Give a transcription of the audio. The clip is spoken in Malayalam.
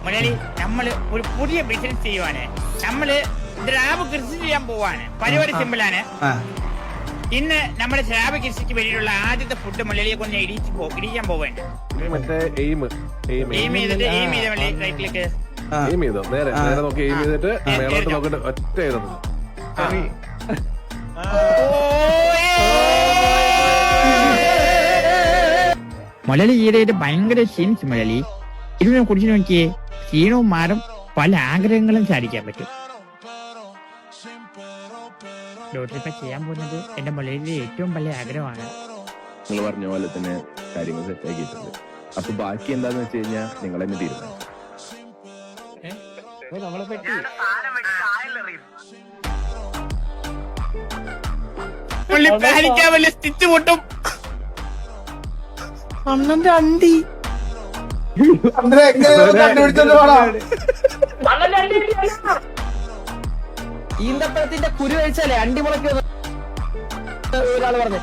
മലയാളി നമ്മള് ഒരു പുതിയ ബിസിനസ് ചെയ്യുവാണ്. നമ്മള് സ്രാവ് കൃഷി ചെയ്യാൻ പോവാണ്. പരിപാടി സിമ്പിളാണ്. ഇന്ന് നമ്മുടെ സ്രാവ് കൃഷിക്ക് വേണ്ടിയിട്ടുള്ള ആദ്യത്തെ ഫുഡ് മലയാളിയെ കൊണ്ട് ഇടിക്കാൻ പോവാണ്. മലയാളി ഈയിടെ ഭയങ്കര ക്ഷീണിച്ചു. മലയാളി ഇതിനെ കുറിച്ച് നോക്കിയേ. ക്ഷീണവും മാറും, പല ആഗ്രഹങ്ങളും സാധിക്കാൻ പറ്റും. ഡോക്ടർ ഇപ്പൊ ചെയ്യാൻ പോകുന്നത് എന്റെ മലയാളിയുടെ ഏറ്റവും വലിയ ആഗ്രഹമാണ്. നിങ്ങൾ പറഞ്ഞ പോലെ തന്നെ കാര്യങ്ങൾ സെറ്റ് ആക്കിയിട്ടുണ്ട്. അപ്പൊ ബാക്കി എന്താന്ന് വെച്ച് കഴിഞ്ഞാൽ നിങ്ങൾ തന്നെ തീരുമാനം. സ്റ്റിച്ച് പൊട്ടും. അണ്ണന്റെ അണ്ടി ഈന്തപ്പഴത്തിന്റെ കുരു കഴിച്ചാലേ അണ്ടി മുളയ്ക്കുന്നത് ഒരാള് പറഞ്ഞു.